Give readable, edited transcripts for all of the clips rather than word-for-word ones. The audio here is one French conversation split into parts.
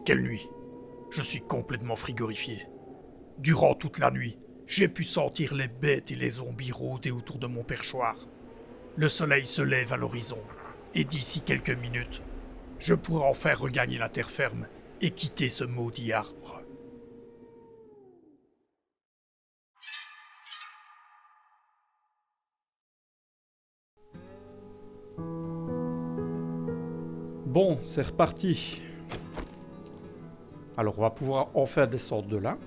Quelle nuit! Je suis complètement frigorifié. Durant toute la nuit, j'ai pu sentir les bêtes et les zombies rôder autour de mon perchoir. Le soleil se lève à l'horizon, et d'ici quelques minutes, je pourrai enfin regagner la terre ferme et quitter ce maudit arbre. Bon, c'est reparti. Alors, on va pouvoir enfin descendre de là.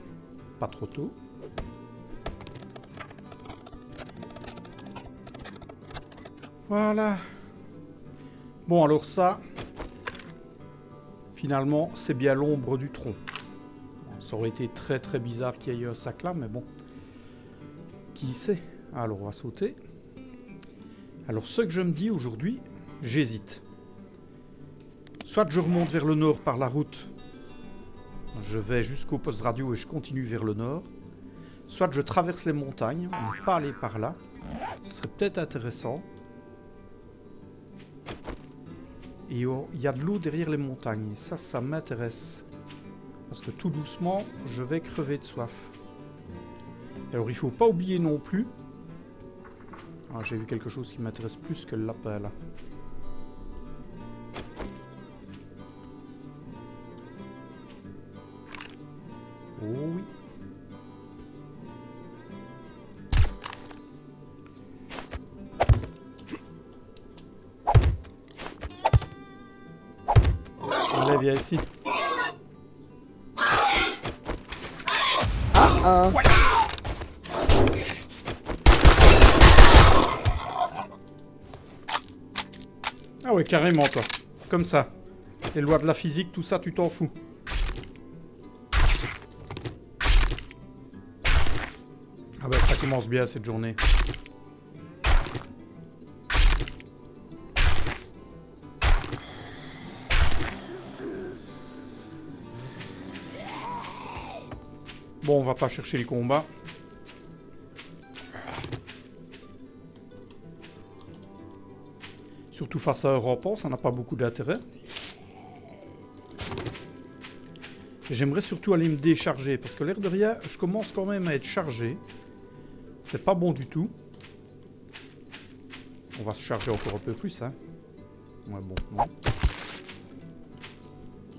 Pas trop tôt. Voilà. Bon, alors ça... Finalement, c'est bien l'ombre du tronc. Ça aurait été très très bizarre qu'il y ait un sac là, mais bon. Qui sait? Alors, on va sauter. Alors, ce que je me dis aujourd'hui, j'hésite. Soit je remonte vers le nord par la route. Je vais jusqu'au poste radio et je continue vers le nord. Soit je traverse les montagnes, on ne peut pas aller par là. Ce serait peut-être intéressant. Et oh, il y a de l'eau derrière les montagnes. Ça m'intéresse. Parce que tout doucement, je vais crever de soif. Alors il faut pas oublier non plus. Ah, j'ai vu quelque chose qui m'intéresse plus que le lapin là. Oh oui. Allez, viens ici. Ah ouais, carrément toi. Comme ça. Les lois de la physique, tout ça, tu t'en fous. Ah bah ça commence bien cette journée. Bon, on va pas chercher les combats. Surtout face à un rampant, ça n'a pas beaucoup d'intérêt. J'aimerais surtout aller me décharger, parce que l'air de rien, je commence quand même à être chargé. C'est pas bon du tout. On va se charger encore un peu plus, hein. Ouais, bon, non.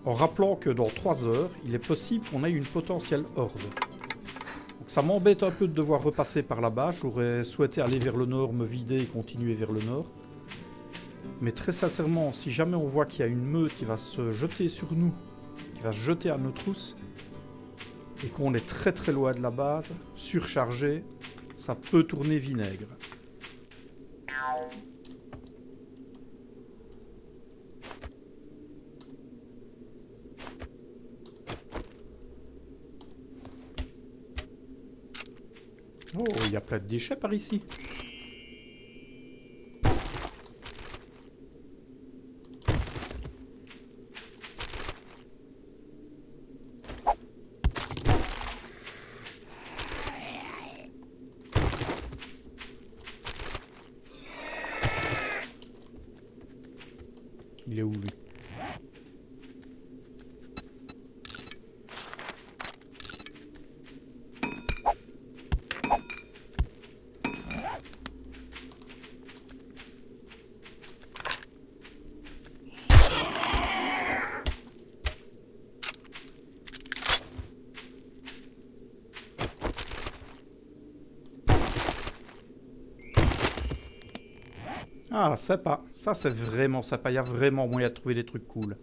En rappelant que dans 3 heures, il est possible qu'on ait une potentielle horde. Donc ça m'embête un peu de devoir repasser par là-bas. J'aurais souhaité aller vers le nord, me vider et continuer vers le nord. Mais très sincèrement, si jamais on voit qu'il y a une meute qui va se jeter sur nous, qui va se jeter à nos trousses, et qu'on est très très loin de la base, surchargé, ça peut tourner vinaigre. Oh, il y a plein de déchets par ici. Il est où lui? Ah, sympa. Ça, c'est vraiment sympa. Il y a vraiment moyen de trouver des trucs cool.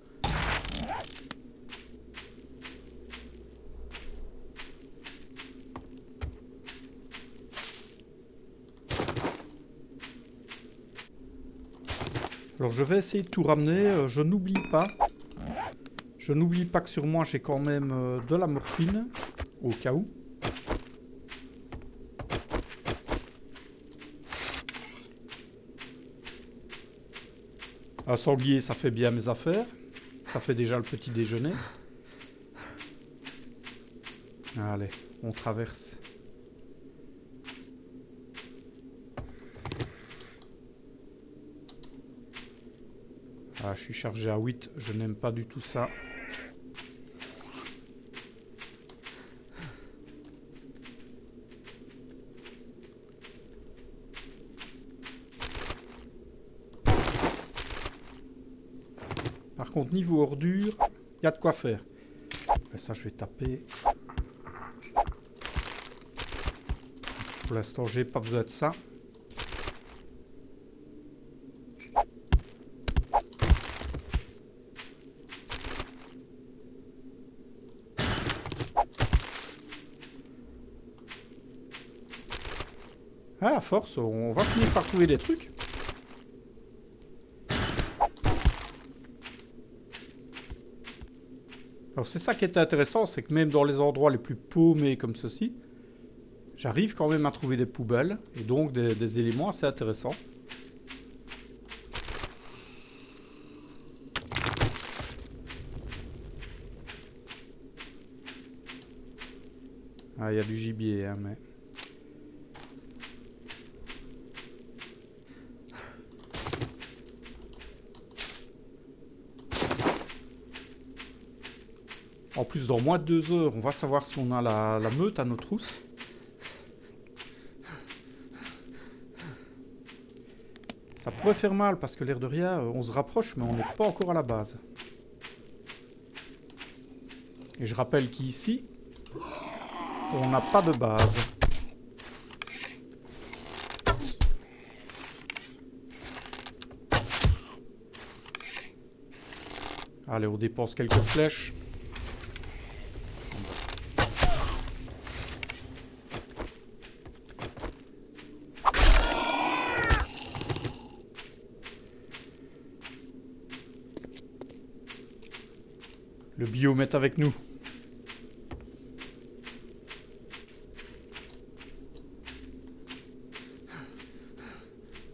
Alors, je vais essayer de tout ramener. Je n'oublie pas. Je n'oublie pas que sur moi, j'ai quand même de la morphine. Au cas où. Un sanglier, ça fait bien mes affaires. Ça fait déjà le petit déjeuner. Allez, on traverse. Ah, je suis chargé à 8. Je n'aime pas du tout ça. Par contre, niveau ordure, il y a de quoi faire. Et ça, je vais taper. Pour l'instant, j'ai pas besoin de ça. Ah, à force, on va finir par trouver des trucs. Alors c'est ça qui est intéressant, c'est que même dans les endroits les plus paumés comme ceci, j'arrive quand même à trouver des poubelles, et donc des éléments assez intéressants. Ah, il y a du gibier, hein, mais... En plus, dans moins de 2 heures, on va savoir si on a la meute à nos trousses. Ça pourrait faire mal, parce que l'air de rien, on se rapproche, mais on n'est pas encore à la base. Et je rappelle qu'ici, on n'a pas de base. Allez, on dépense quelques flèches. Le biome est avec nous.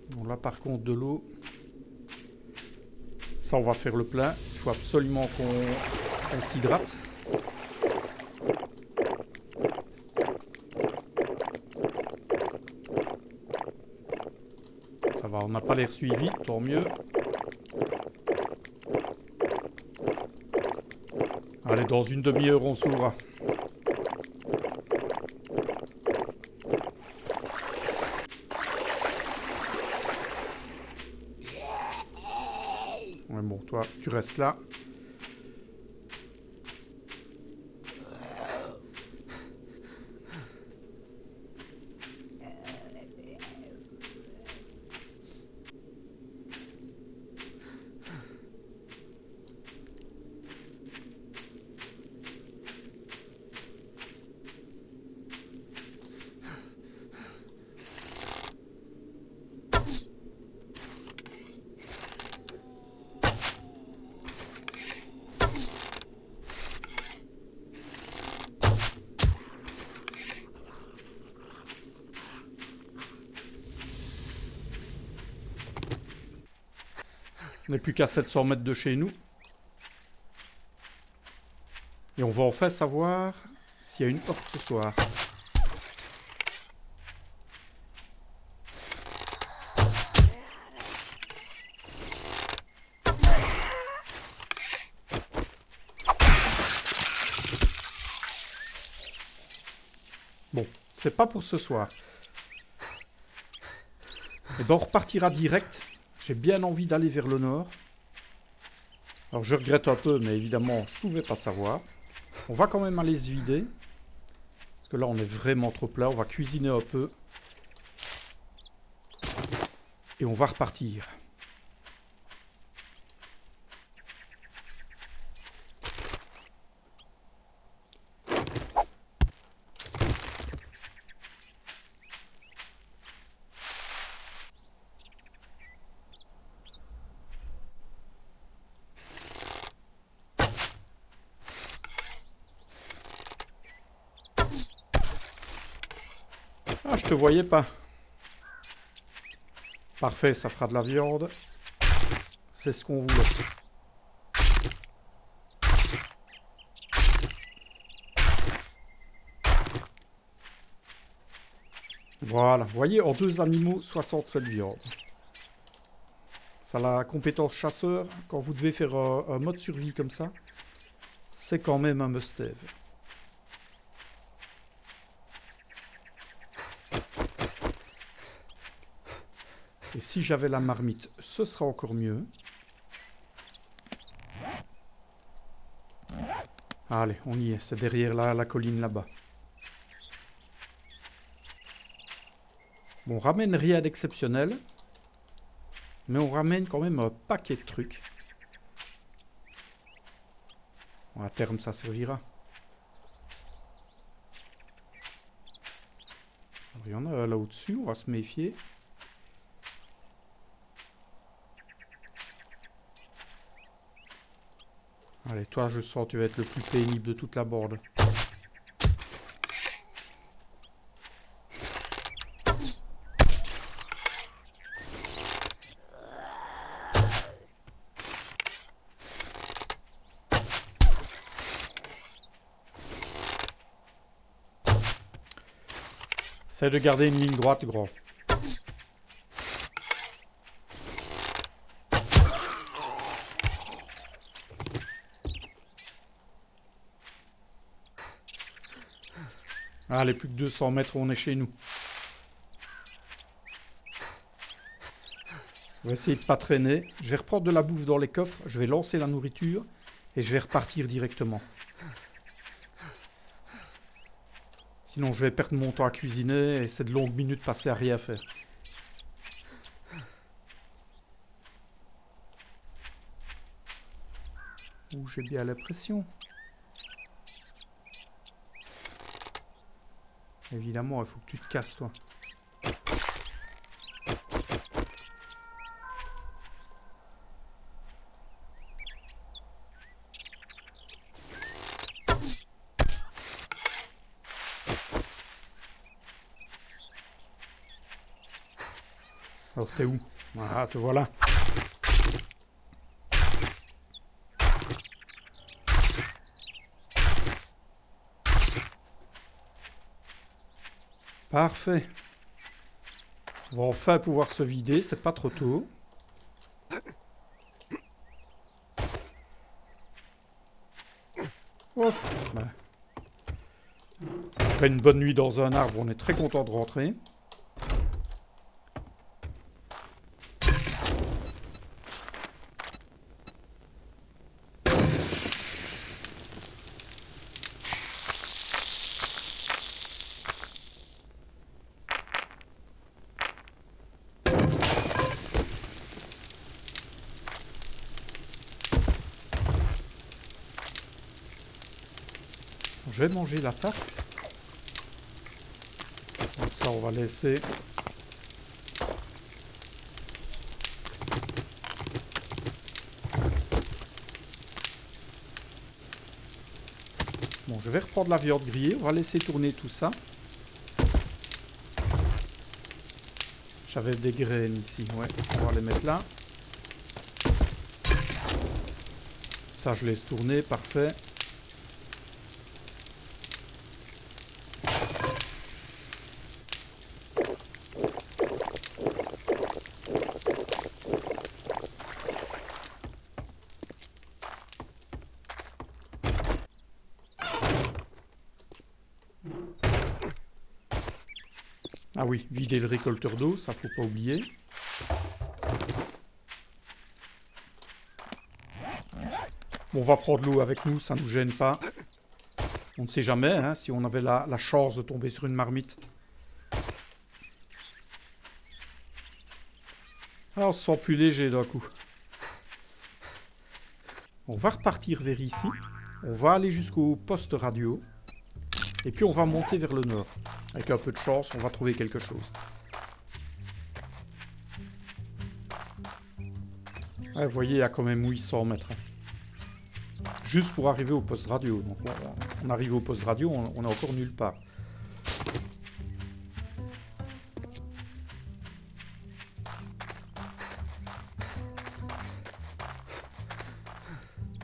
Bon, là par contre de l'eau. Ça on va faire le plein. Il faut absolument qu'on s'hydrate. Ça va, on n'a pas l'air suivi, tant mieux. Allez, dans une demi-heure, on s'ouvre. Ouais, bon, toi, tu restes là. On n'est plus qu'à 700 mètres de chez nous. Et on va enfin savoir s'il y a une porte ce soir. Bon, c'est pas pour ce soir. Et ben on repartira direct. J'ai bien envie d'aller vers le nord. Alors je regrette un peu, mais évidemment, je pouvais pas savoir. On va quand même aller se vider. Parce que là, on est vraiment trop plat. On va cuisiner un peu. Et on va repartir. Ah, je te voyais pas. Parfait, ça fera de la viande. C'est ce qu'on voulait. Voilà, vous voyez, en 2 animaux, 67 viandes. Ça a la compétence chasseur, quand vous devez faire un mode survie comme ça, c'est quand même un must-have. Et si j'avais la marmite, ce serait encore mieux. Allez, on y est. C'est derrière la colline là-bas. Bon, on ramène rien d'exceptionnel. Mais on ramène quand même un paquet de trucs. Bon, à terme, ça servira. Alors, il y en a là au-dessus, on va se méfier. Allez, toi, je sens que tu vas être le plus pénible de toute la bande. Essaye de garder une ligne droite, grand. Allez, plus que 200 mètres, on est chez nous. On va essayer de pas traîner. Je vais reprendre de la bouffe dans les coffres. Je vais lancer la nourriture. Et je vais repartir directement. Sinon, je vais perdre mon temps à cuisiner. Et c'est de longues minutes passées à rien faire. Ouh, j'ai bien l'impression. Évidemment, il faut que tu te casses, toi. Alors, t'es où? Ah, te voilà. Parfait. On va enfin pouvoir se vider, c'est pas trop tôt. Ouf. Ouais. Après une bonne nuit dans un arbre, on est très content de rentrer. Je vais manger la tarte. Donc ça, on va laisser. Bon, je vais reprendre la viande grillée. On va laisser tourner tout ça. J'avais des graines ici. Ouais, on va les mettre là. Ça, je laisse tourner. Parfait. Ah oui, vider le récolteur d'eau, ça faut pas oublier. Bon, on va prendre l'eau avec nous, ça ne nous gêne pas. On ne sait jamais, hein, si on avait la chance de tomber sur une marmite. Ah, on se sent plus léger d'un coup. On va repartir vers ici. On va aller jusqu'au poste radio. Et puis on va monter vers le nord. Avec un peu de chance, on va trouver quelque chose. Ouais, vous voyez, il y a quand même 800 mètres. Juste pour arriver au poste radio. Donc on arrive au poste radio, on est encore nulle part.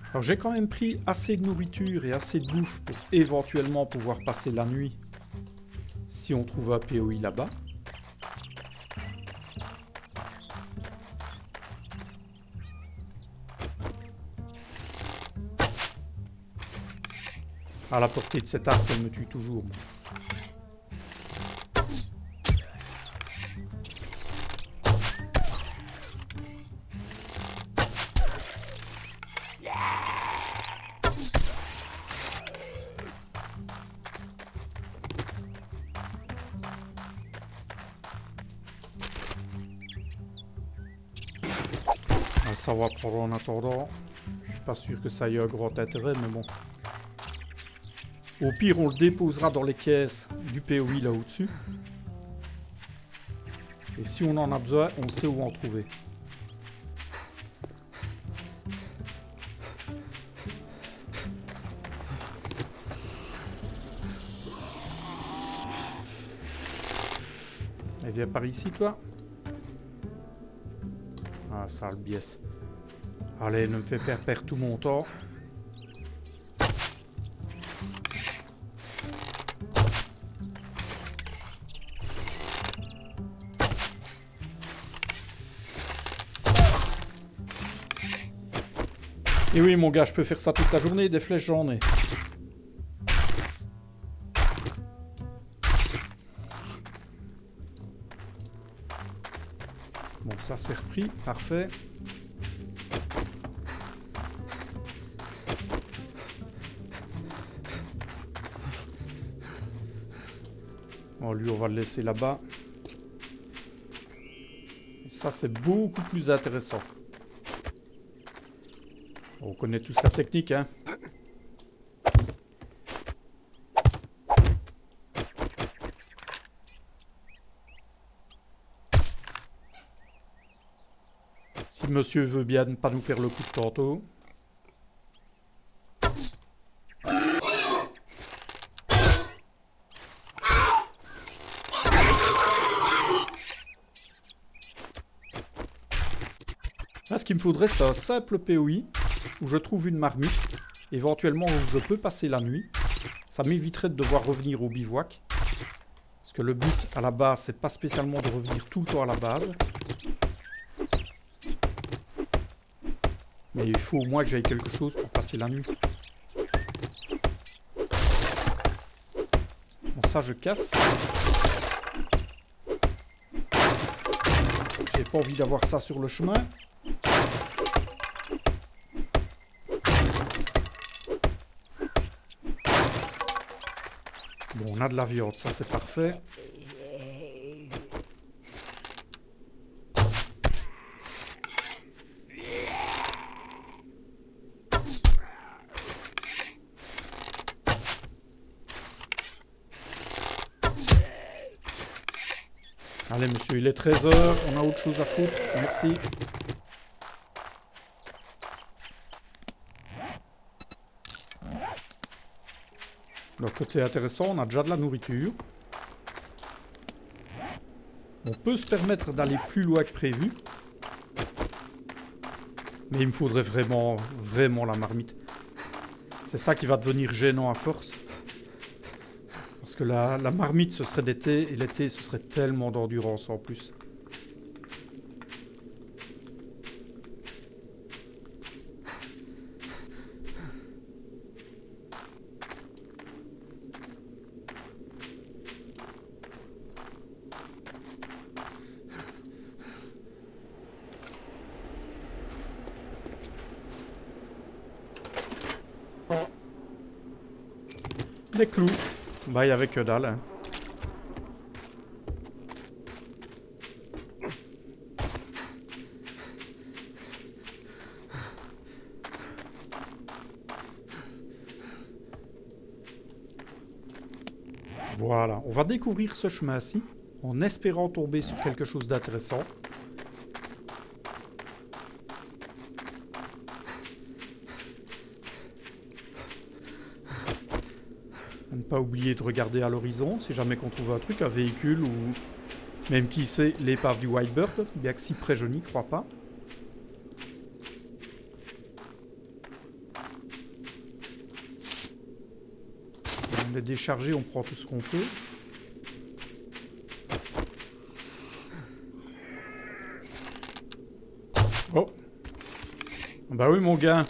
Alors j'ai quand même pris assez de nourriture et assez de bouffe pour éventuellement pouvoir passer la nuit. Si on trouve un POI là-bas. À la portée de cette arme, elle me tue toujours. Moi. ça va prendre en attendant. Je suis pas sûr que ça ait un grand intérêt, mais bon. Au pire, on le déposera dans les caisses du POI là au-dessus. Et si on en a besoin, on sait où en trouver. Et viens par ici, toi. Ah, sale biais. Allez, ne me fais pas perdre tout mon temps. Et oui, mon gars, je peux faire ça toute la journée. Des flèches, j'en ai. Bon, ça c'est repris. Parfait. Bon, lui, on va le laisser là-bas. Ça, c'est beaucoup plus intéressant. On connaît tous la technique, hein. Si monsieur veut bien ne pas nous faire le coup de tantôt. Là, ce qu'il me faudrait, c'est un simple POI où je trouve une marmite, éventuellement où je peux passer la nuit. Ça m'éviterait de devoir revenir au bivouac. Parce que le but à la base, c'est pas spécialement de revenir tout le temps à la base. Mais il faut au moins que j'aille quelque chose pour passer la nuit. Bon, ça, je casse. J'ai pas envie d'avoir ça sur le chemin. Bon, on a de la viande, ça c'est parfait. Allez monsieur, il est 13 h, on a autre chose à foutre, merci. Donc côté intéressant, on a déjà de la nourriture. On peut se permettre d'aller plus loin que prévu. Mais il me faudrait vraiment la marmite. C'est ça qui va devenir gênant à force. Parce que la marmite, ce serait d'été, et l'été, ce serait tellement d'endurance en plus. Des clous. Bah, il n'y avait que dalle. Hein. Voilà, on va découvrir ce chemin-ci, en espérant tomber sur quelque chose d'intéressant. Ne pas oublier de regarder à l'horizon, si jamais qu'on trouve un truc, un véhicule ou même qui sait l'épave du Whitebird, bien que si près je n'y crois pas. On est déchargé, on prend tout ce qu'on peut. Oh. Bah oui mon gars.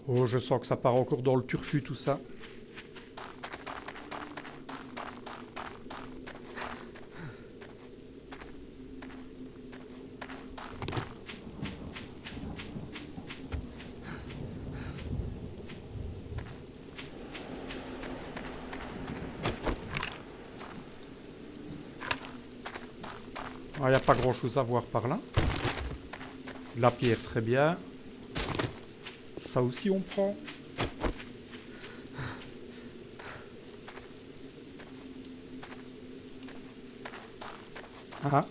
Oh, je sens que ça part encore dans le turfu, tout ça. Il n'y a pas grand chose à voir par là. De la pierre, très bien. Ça aussi on prend. Ah.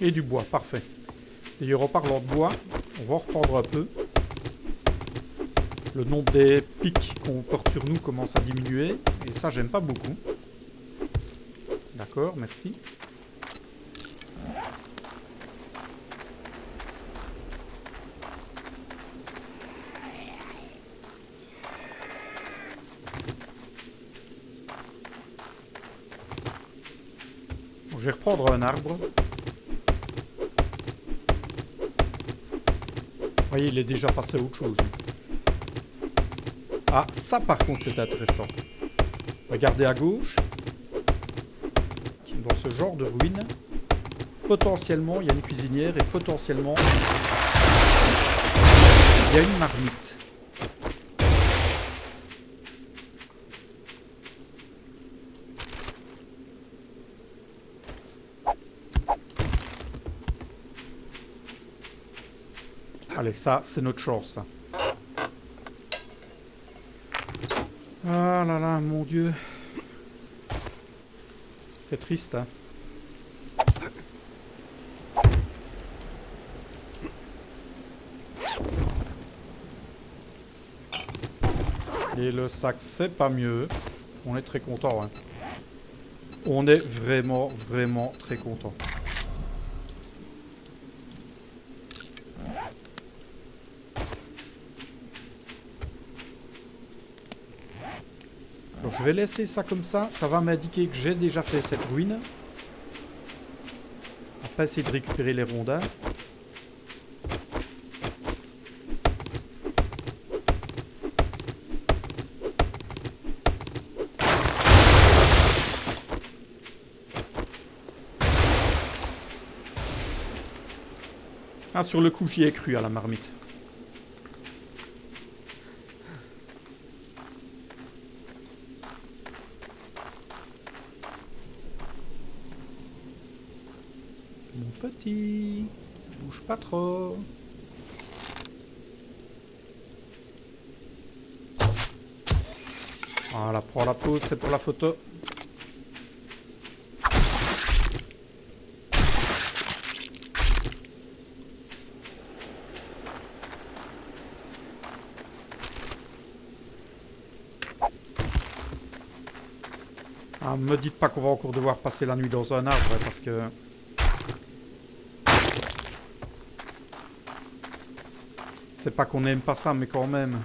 Et du bois, parfait. D'ailleurs, en parlant de bois, on va en reprendre un peu. Le nombre des pics qu'on porte sur nous commence à diminuer. Et ça, j'aime pas beaucoup. D'accord, merci. Bon, je vais reprendre un arbre. Vous voyez, il est déjà passé à autre chose. Ah, ça par contre, c'est intéressant. Regardez à gauche. Dans ce genre de ruine, potentiellement, il y a une cuisinière et potentiellement, il y a une marmite. Allez, ça, c'est notre chance. Ça. Ah là là, mon Dieu. C'est triste, hein. Et le sac, c'est pas mieux. On est très content, hein. On est vraiment, vraiment très content. Donc je vais laisser ça comme ça. Ça va m'indiquer que j'ai déjà fait cette ruine. On va pas essayer de récupérer les rondins. Ah, sur le coup, j'y ai cru à la marmite. Mon petit, bouge pas trop. Voilà, prends la pause, c'est pour la photo. Ah, me dites pas qu'on va encore devoir passer la nuit dans un arbre, parce que... C'est pas qu'on n'aime pas ça, mais quand même.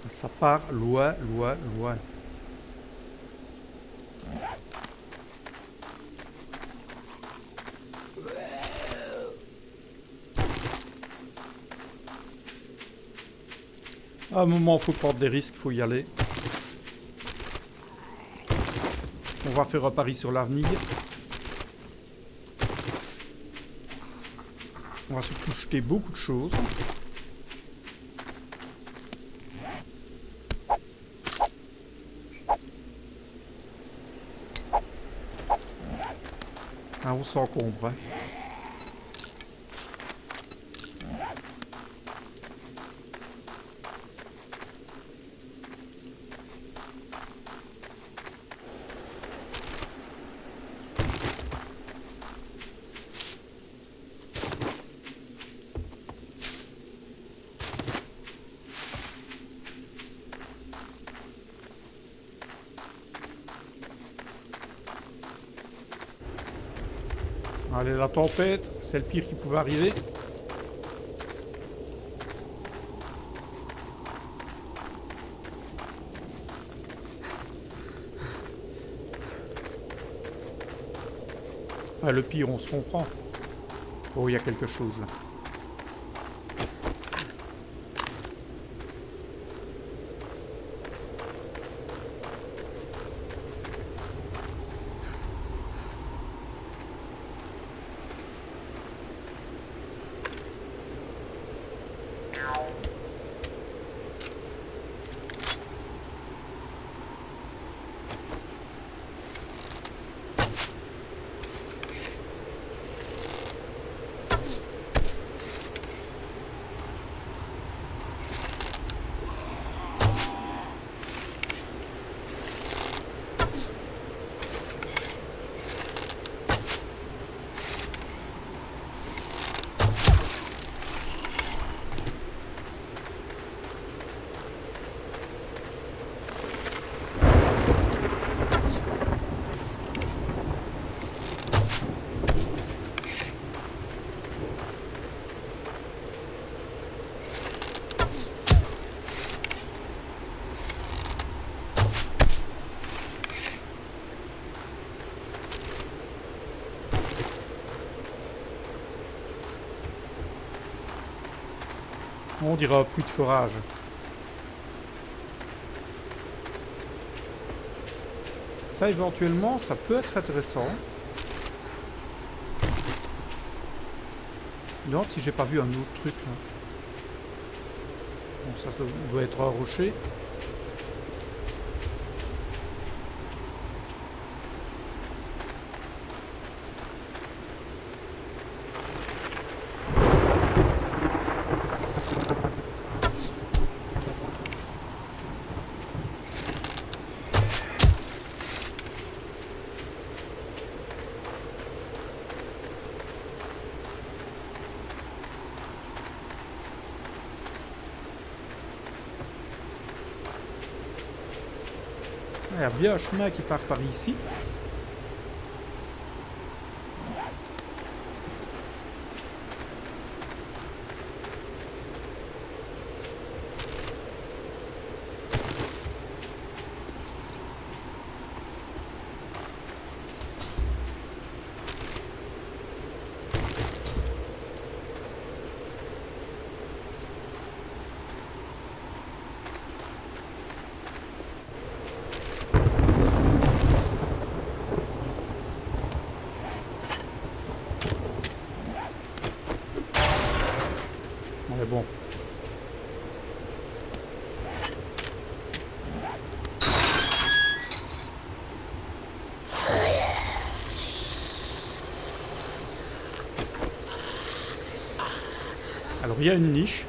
Ça part loin, loin, loin. À un moment, il faut prendre des risques, il faut y aller. On va faire un pari sur l'avenir. On va surtout jeter beaucoup de choses. Ah, on s'encombre, hein. Allez, la tempête, c'est le pire qui pouvait arriver. Enfin, le pire, on se comprend. Oh, il y a quelque chose là. On dirait un puits de forage. Ça, éventuellement, ça peut être intéressant. Non, si j'ai pas vu un autre truc là. Bon, ça doit être un rocher. Il y a bien un chemin qui part par ici. Mais bon. Alors il y a une niche.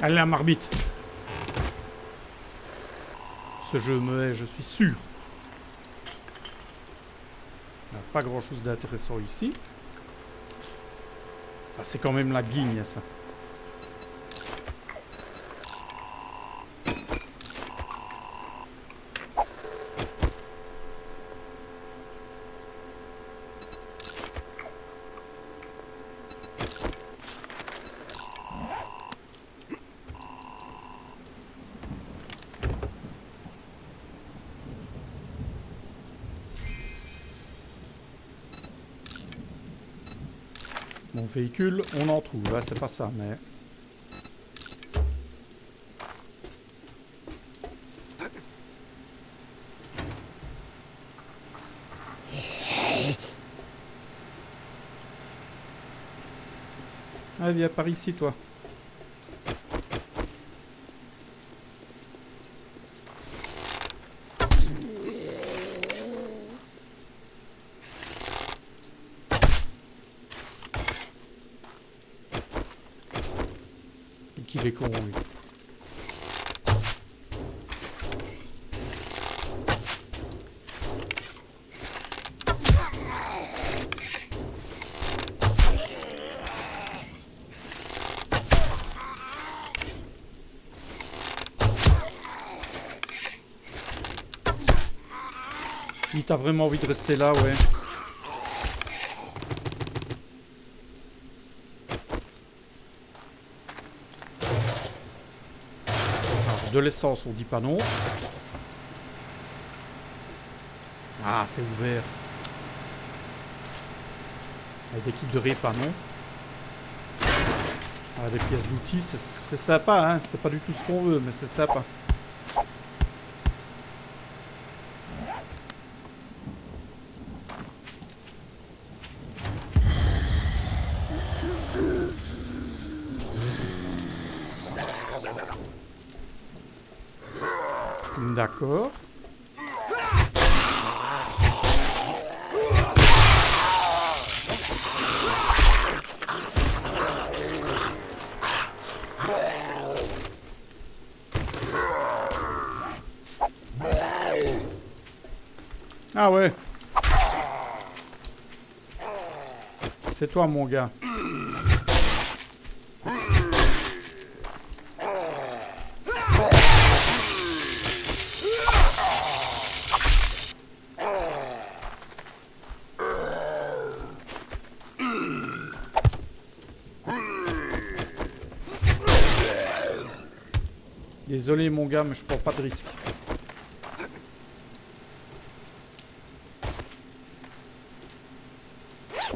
Allez, la marmite. Ce jeu me hait, je suis sûr. Il n'y a pas grand chose d'intéressant ici. Ah, c'est quand même la guigne, ça. Mon véhicule, on en trouve, hein, c'est pas ça, mais... Allez, viens par ici, toi. Et qu'il est con, lui. Il t'a vraiment envie de rester là, ouais. Alors, de l'essence, on dit pas non. Ah, c'est ouvert. Et des kits de répa, non. Ah, des pièces d'outils, c'est sympa, hein. C'est pas du tout ce qu'on veut, mais c'est sympa. D'accord. Ah ouais. C'est toi, mon gars. Désolé, mon gars, mais je prends pas de risque.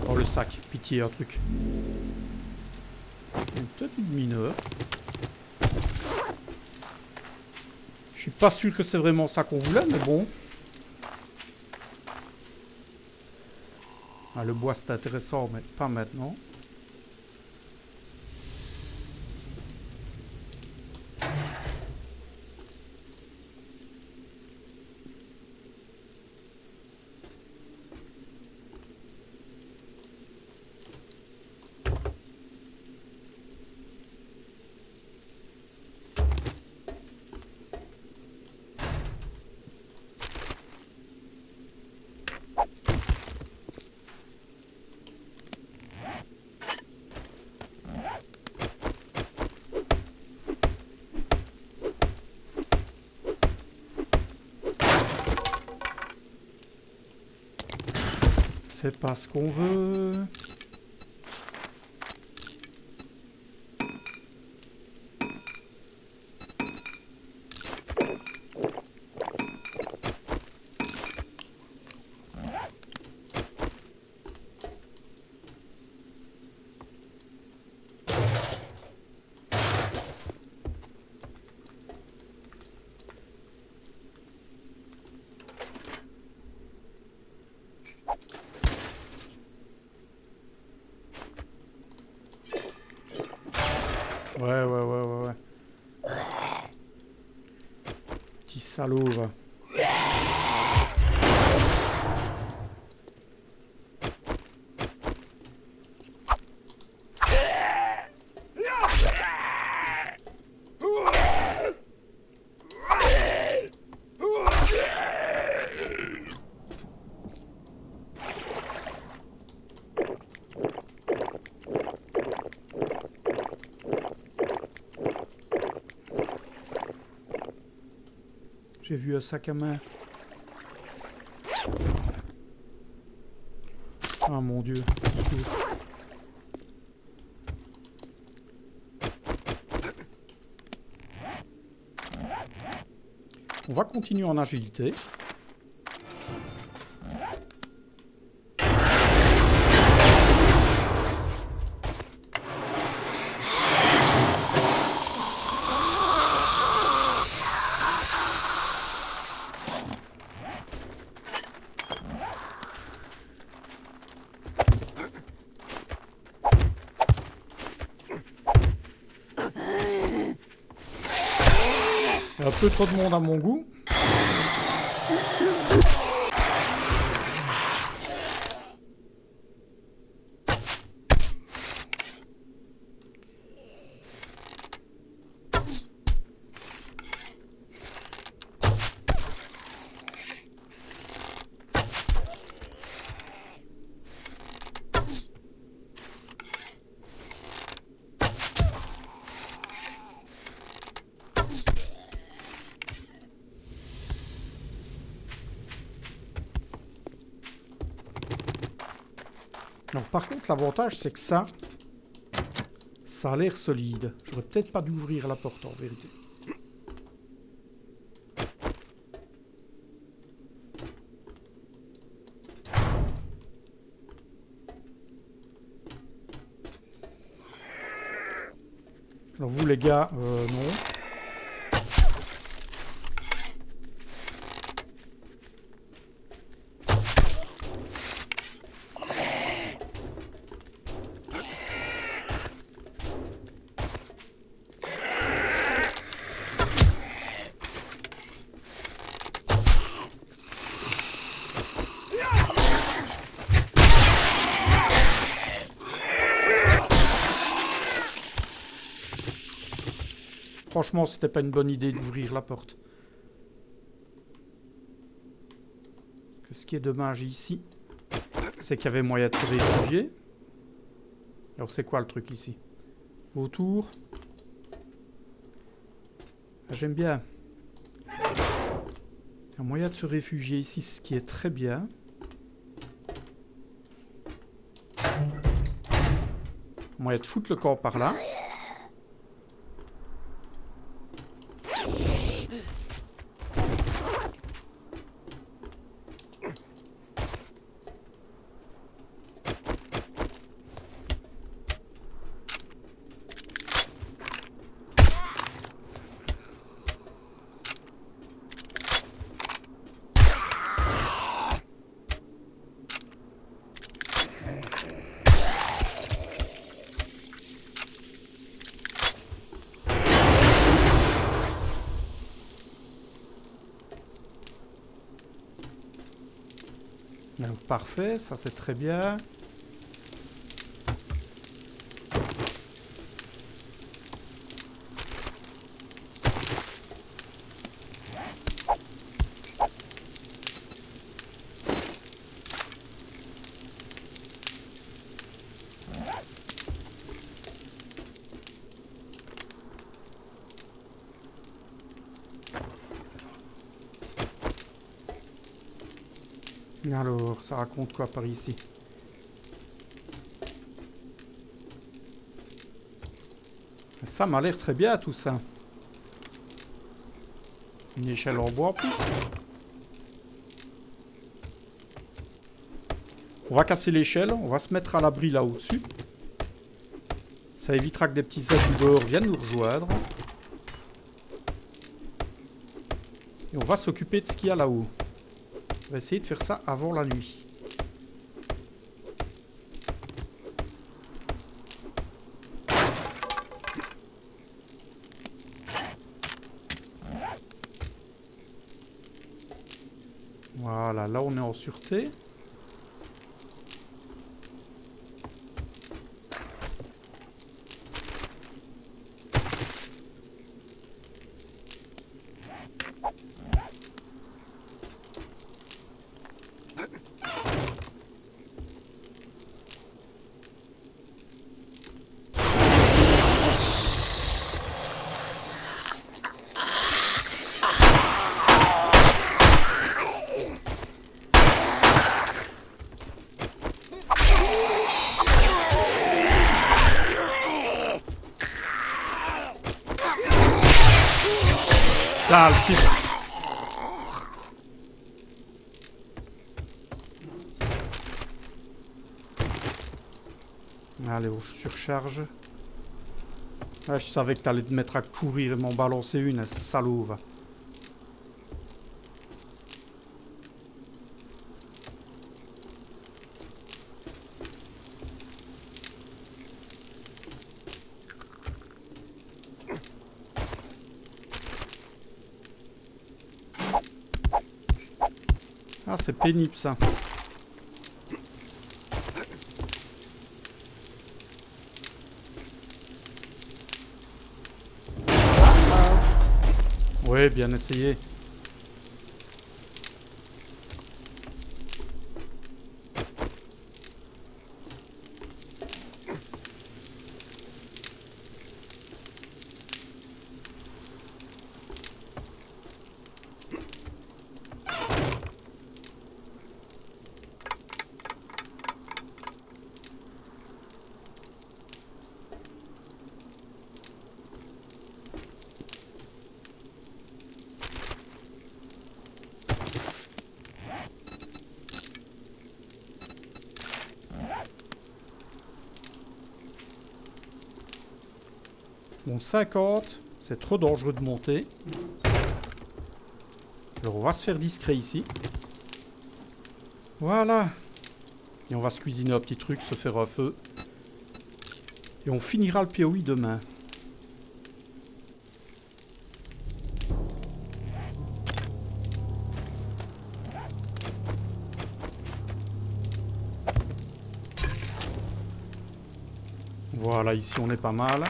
Oh, le sac. Pitié, un truc. Peut-être une mineure. Je suis pas sûr que c'est vraiment ça qu'on voulait, mais bon. Ah, le bois, c'est intéressant, mais pas maintenant. C'est pas ce qu'on veut. Ouais. Petit salaud, va. J'ai vu un sac à main. Ah mon Dieu, au secours. On va continuer en agilité. Il y a un peu trop de monde à mon goût. Alors par contre, l'avantage, c'est que ça a l'air solide. J'aurais peut-être pas dû ouvrir la porte, en vérité. Alors vous, les gars, non. Franchement, c'était pas une bonne idée d'ouvrir la porte. Parce que ce qui est dommage ici, c'est qu'il y avait moyen de se réfugier. Alors c'est quoi le truc ici? Autour. Ah, j'aime bien. Il y a moyen de se réfugier ici, ce qui est très bien. Moyen de foutre le corps par là. Alors, parfait, ça c'est très bien. Alors, ça raconte quoi par ici? Ça m'a l'air très bien tout ça. Une échelle en bois en plus. On va casser l'échelle, on va se mettre à l'abri là au-dessus. Ça évitera que des petits adoubeurs viennent nous rejoindre. Et on va s'occuper de ce qu'il y a là-haut. On va essayer de faire ça avant la nuit. Voilà, là on est en sûreté. Sale type. Allez, je surcharge. Ah, je savais que t'allais te mettre à courir et m'en balancer une, salaud, va. Ah, c'est pénible ça. Ouais, bien essayé. Bon, 50, c'est trop dangereux de monter. Alors on va se faire discret ici. Voilà. Et on va se cuisiner un petit truc, se faire un feu. Et on finira le POI demain. Voilà, ici on est pas mal.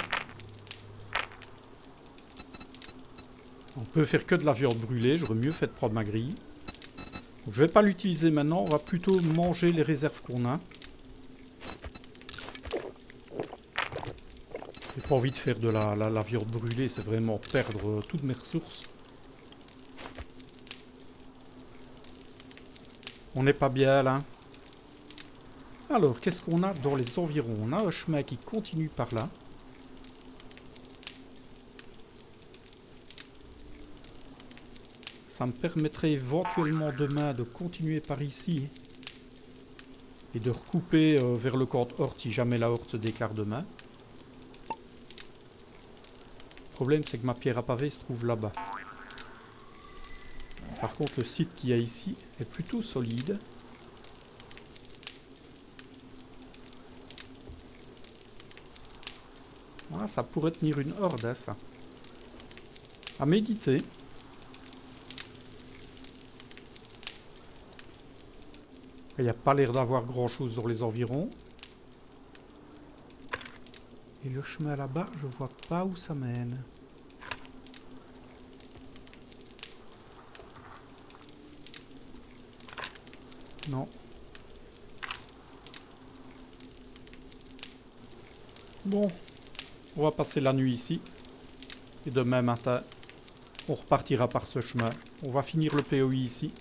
On peut faire que de la viande brûlée, j'aurais mieux fait de prendre ma grille. Donc, je vais pas l'utiliser maintenant, on va plutôt manger les réserves qu'on a. J'ai pas envie de faire de la viande brûlée, c'est vraiment perdre toutes mes ressources. On n'est pas bien là. Alors, qu'est-ce qu'on a dans les environs? On a un chemin qui continue par là. Ça me permettrait éventuellement demain de continuer par ici. Et de recouper vers le camp Horte si jamais la Horte se déclare demain. Le problème, c'est que ma pierre à pavé se trouve là-bas. Par contre, le site qu'il y a ici est plutôt solide. Ah, ça pourrait tenir une horde, hein, ça. À méditer. Il n'y a pas l'air d'avoir grand-chose dans les environs. Et le chemin là-bas, je vois pas où ça mène. Non. Bon. On va passer la nuit ici. Et demain matin, on repartira par ce chemin. On va finir le POI ici.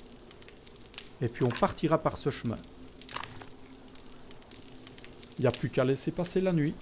Et puis on partira par ce chemin. Il n'y a plus qu'à laisser passer la nuit.